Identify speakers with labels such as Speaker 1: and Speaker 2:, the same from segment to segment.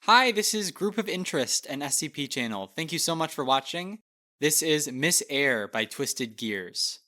Speaker 1: Hi, this is Group of Interest, an SCP channel. Thank you so much for watching. This is Miss Heir by TwistedGears.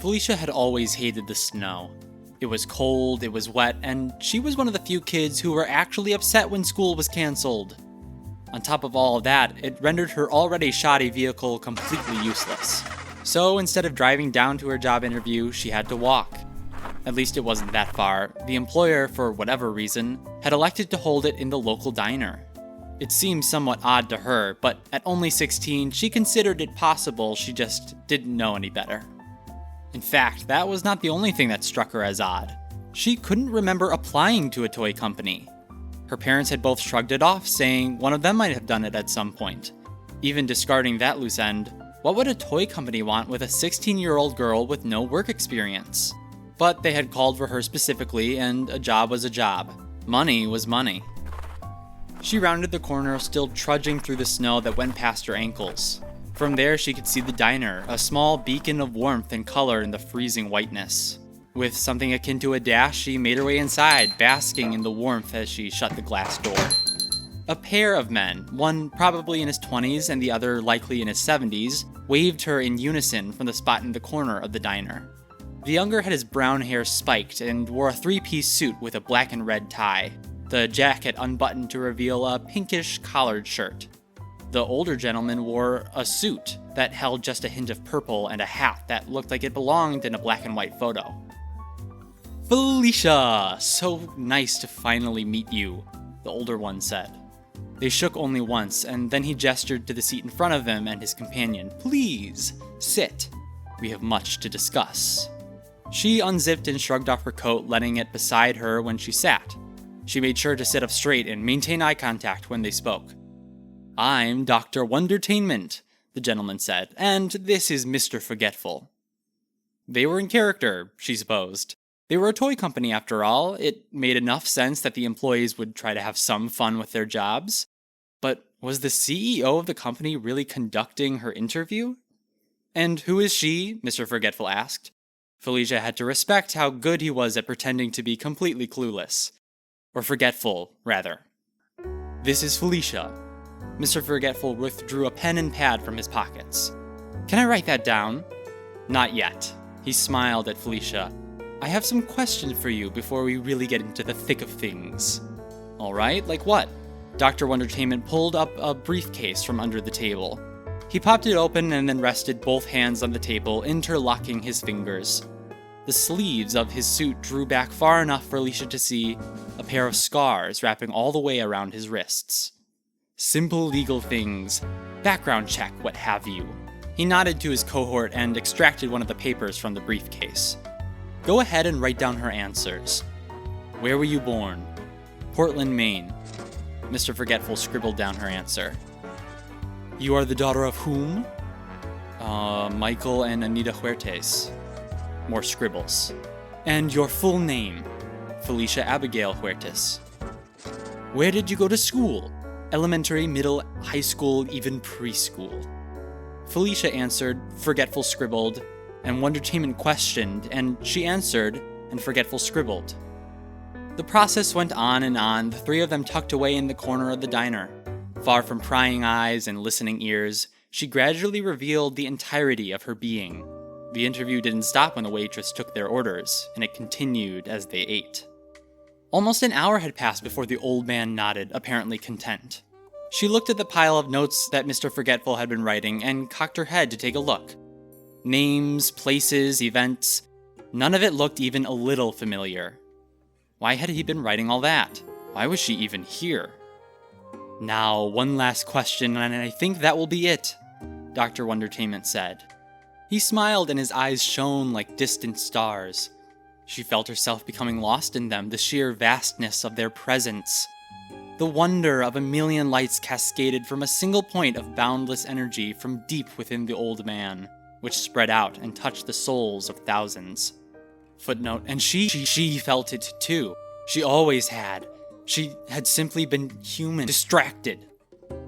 Speaker 1: Felicia had always hated the snow. It was cold, it was wet, and she was one of the few kids who were actually upset when school was cancelled. On top of all of that, it rendered her already shoddy vehicle completely useless. So instead of driving down to her job interview, she had to walk. At least it wasn't that far. The employer, for whatever reason, had elected to hold it in the local diner. It seemed somewhat odd to her, but at only 16, she considered it possible she just didn't know any better. In fact, that was not the only thing that struck her as odd. She couldn't remember applying to a toy company. Her parents had both shrugged it off, saying one of them might have done it at some point. Even discarding that loose end, what would a toy company want with a 16-year-old girl with no work experience? But they had called for her specifically, and a job was a job. Money was money. She rounded the corner, still trudging through the snow that went past her ankles. From there, she could see the diner, a small beacon of warmth and color in the freezing whiteness. With something akin to a dash, she made her way inside, basking in the warmth as she shut the glass door. A pair of men, one probably in his 20s and the other likely in his 70s, waved her in unison from the spot in the corner of the diner. The younger had his brown hair spiked and wore a three-piece suit with a black and red tie, the jacket unbuttoned to reveal a pinkish collared shirt. The older gentleman wore a suit that held just a hint of purple and a hat that looked like it belonged in a black and white photo. "Felicia! So nice to finally meet you," the older one said. They shook only once, and then he gestured to the seat in front of him and his companion. "Please, sit. We have much to discuss." She unzipped and shrugged off her coat, letting it beside her when she sat. She made sure to sit up straight and maintain eye contact when they spoke. "I'm Dr. Wondertainment," the gentleman said, "and this is Mr. Forgetful." They were in character, she supposed. They were a toy company after all. It made enough sense that the employees would try to have some fun with their jobs. But was the CEO of the company really conducting her interview? "And who is she?" Mr. Forgetful asked. Felicia had to respect how good he was at pretending to be completely clueless. Or forgetful, rather. "This is Felicia." Mr. Forgetful withdrew a pen and pad from his pockets. "Can I write that down?" "Not yet." He smiled at Felicia. "I have some questions for you before we really get into the thick of things." "All right, like what?" Dr. Wondertainment pulled up a briefcase from under the table. He popped it open and then rested both hands on the table, interlocking his fingers. The sleeves of his suit drew back far enough for Alicia to see a pair of scars wrapping all the way around his wrists. "Simple legal things, background check, what have you." He nodded to his cohort and extracted one of the papers from the briefcase. "Go ahead and write down her answers." "Where were you born?" "Portland, Maine." Mr. Forgetful scribbled down her answer. "You are the daughter of whom?" Michael and Anita Huertes." More scribbles. "And your full name?" "Felicia Abigail Huertes." "Where did you go to school? Elementary, middle, high school, even preschool?" Felicia answered, Forgetful scribbled, and Wondertainment questioned, and she answered, and Forgetful scribbled. The process went on and on, the three of them tucked away in the corner of the diner. Far from prying eyes and listening ears, she gradually revealed the entirety of her being. The interview didn't stop when the waitress took their orders, and it continued as they ate. Almost an hour had passed before the old man nodded, apparently content. She looked at the pile of notes that Mr. Forgetful had been writing and cocked her head to take a look. Names, places, events, none of it looked even a little familiar. Why had he been writing all that? Why was she even here? "Now, one last question, and I think that will be it," Dr. Wondertainment said. He smiled and his eyes shone like distant stars. She felt herself becoming lost in them, the sheer vastness of their presence. The wonder of a million lights cascaded from a single point of boundless energy from deep within the old man, which spread out and touched the souls of thousands. Footnote, and she felt it too. She always had. She had simply been human, distracted.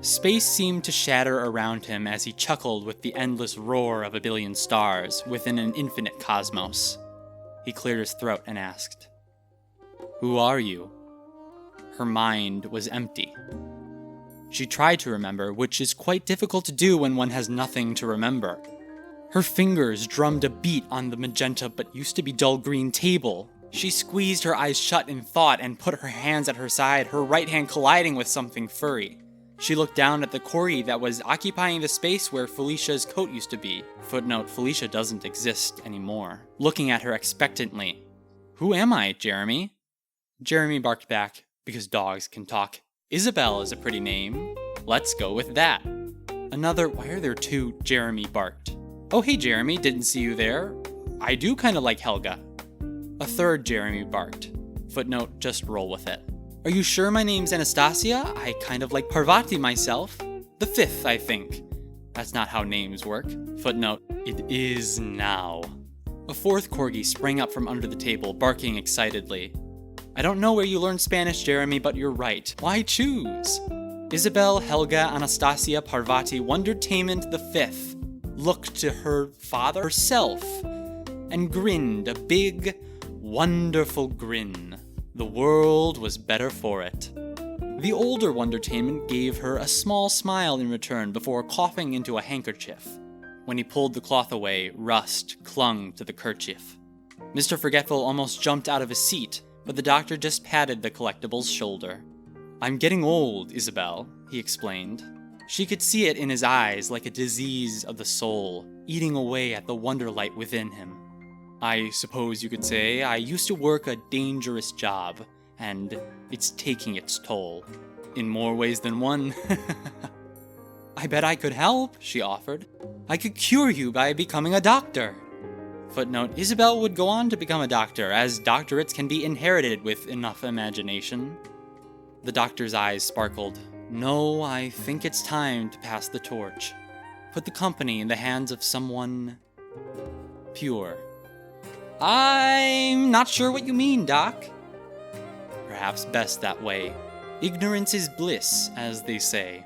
Speaker 1: Space seemed to shatter around him as he chuckled with the endless roar of a billion stars within an infinite cosmos. He cleared his throat and asked, "Who are you?" Her mind was empty. She tried to remember, which is quite difficult to do when one has nothing to remember. Her fingers drummed a beat on the magenta but used to be dull green table. She squeezed her eyes shut in thought and put her hands at her side, her right hand colliding with something furry. She looked down at the corgi that was occupying the space where Felicia's coat used to be. Footnote, Felicia doesn't exist anymore. Looking at her expectantly. "Who am I, Jeremy?" Jeremy barked back, because dogs can talk. "Isabel is a pretty name. Let's go with that." Why are there two? Jeremy barked. "Oh hey Jeremy, didn't see you there. I do kinda like Helga." A third Jeremy barked. Footnote, just roll with it. "Are you sure my name's Anastasia? I kind of like Parvati myself. The fifth, I think." That's not how names work. Footnote, it is now. A fourth corgi sprang up from under the table, barking excitedly. "I don't know where you learned Spanish, Jeremy, but you're right. Why choose? Isabel, Helga, Anastasia, Parvati, Wondertainment the fifth looked to her father herself and grinned a big, wonderful grin. The world was better for it. The older Wondertainment gave her a small smile in return before coughing into a handkerchief. When he pulled the cloth away, rust clung to the kerchief. Mr. Forgetful almost jumped out of his seat, but the doctor just patted the collectible's shoulder. "I'm getting old, Isabel," he explained. She could see it in his eyes like a disease of the soul, eating away at the wonderlight within him. "I suppose you could say I used to work a dangerous job, and it's taking its toll. In more ways than one." "I bet I could help," she offered. "I could cure you by becoming a doctor." Footnote, Isabel would go on to become a doctor, as doctorates can be inherited with enough imagination. The doctor's eyes sparkled. "No, I think it's time to pass the torch. Put the company in the hands of someone pure." "I'm not sure what you mean, Doc." "Perhaps best that way. Ignorance is bliss, as they say."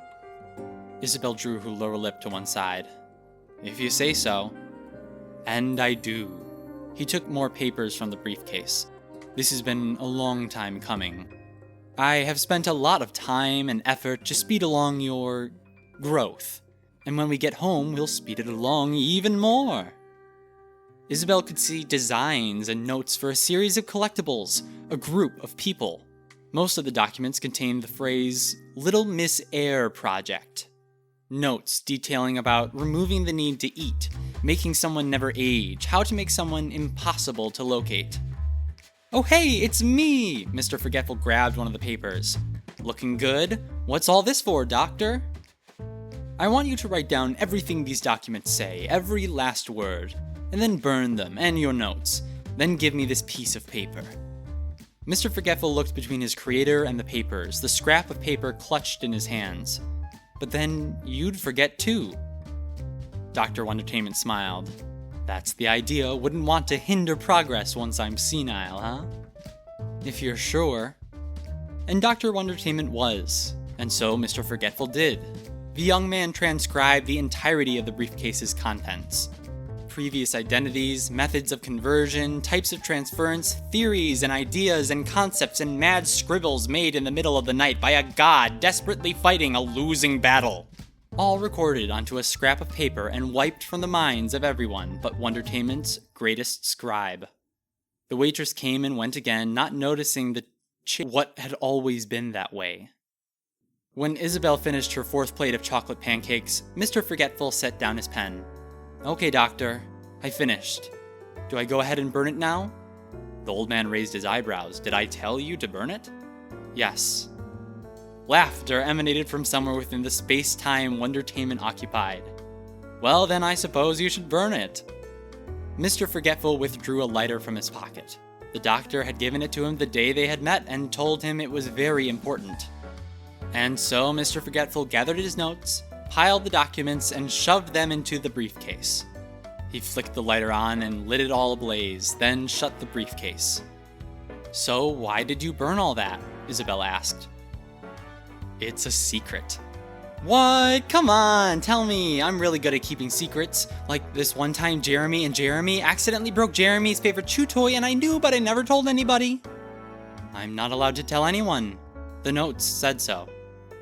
Speaker 1: Isabel drew her lower lip to one side. "If you say so." "And I do." He took more papers from the briefcase. "This has been a long time coming. I have spent a lot of time and effort to speed along your growth. And when we get home, we'll speed it along even more." Isabel could see designs and notes for a series of collectibles, a group of people. Most of the documents contained the phrase, "Little Miss Heir Project." Notes detailing about removing the need to eat, making someone never age, how to make someone impossible to locate. "Oh hey, it's me!" Mr. Forgetful grabbed one of the papers. "Looking good? What's all this for, Doctor?" "I want you to write down everything these documents say, every last word, and then burn them, and your notes. Then give me this piece of paper." Mr. Forgetful looked between his creator and the papers, the scrap of paper clutched in his hands. "But then you'd forget too." Dr. Wondertainment smiled. "That's the idea. Wouldn't want to hinder progress once I'm senile, huh?" "If you're sure." And Dr. Wondertainment was, and so Mr. Forgetful did. The young man transcribed the entirety of the briefcase's contents. Previous identities, methods of conversion, types of transference, theories and ideas and concepts and mad scribbles made in the middle of the night by a god desperately fighting a losing battle. All recorded onto a scrap of paper and wiped from the minds of everyone but Wondertainment's greatest scribe. The waitress came and went again, not noticing what had always been that way. When Isabel finished her fourth plate of chocolate pancakes, Mr. Forgetful set down his pen. "Okay, Doctor, I finished. Do I go ahead and burn it now?" The old man raised his eyebrows. "Did I tell you to burn it?" "Yes." Laughter emanated from somewhere within the space-time Wondertainment occupied. "Well, then I suppose you should burn it." Mr. Forgetful withdrew a lighter from his pocket. The doctor had given it to him the day they had met and told him it was very important. And so Mr. Forgetful gathered his notes, piled the documents, and shoved them into the briefcase. He flicked the lighter on and lit it all ablaze, then shut the briefcase. "So why did you burn all that?" Isabel asked. "It's a secret." What? Come on, tell me. I'm really good at keeping secrets. Like this one time Jeremy accidentally broke Jeremy's favorite chew toy and I knew, but I never told anybody. I'm not allowed to tell anyone. The notes said so.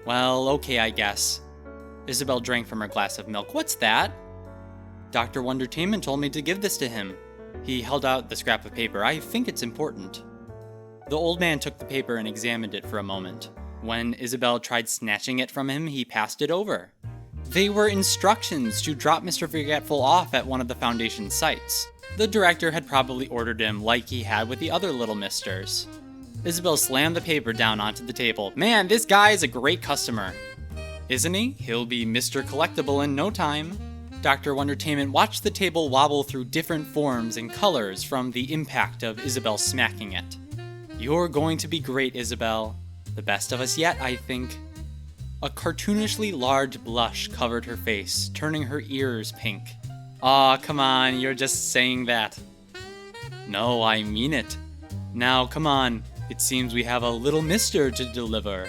Speaker 1: Well, okay, I guess. Isabel drank from her glass of milk. What's that? Dr. Wondertainment told me to give this to him. He held out the scrap of paper. I think it's important. The old man took the paper and examined it for a moment. When Isabel tried snatching it from him, he passed it over. They were instructions to drop Mr. Forgetful off at one of the Foundation sites. The director had probably ordered him like he had with the other little misters. Isabel slammed the paper down onto the table. Man, this guy is a great customer. Isn't he? He'll be Mr. Collectible in no time. Dr. Wondertainment watched the table wobble through different forms and colors from the impact of Isabel smacking it. You're going to be great, Isabel. The best of us yet, I think. A cartoonishly large blush covered her face, turning her ears pink. Aw, come on, you're just saying that. No, I mean it. Now, come on, it seems we have a little mister to deliver.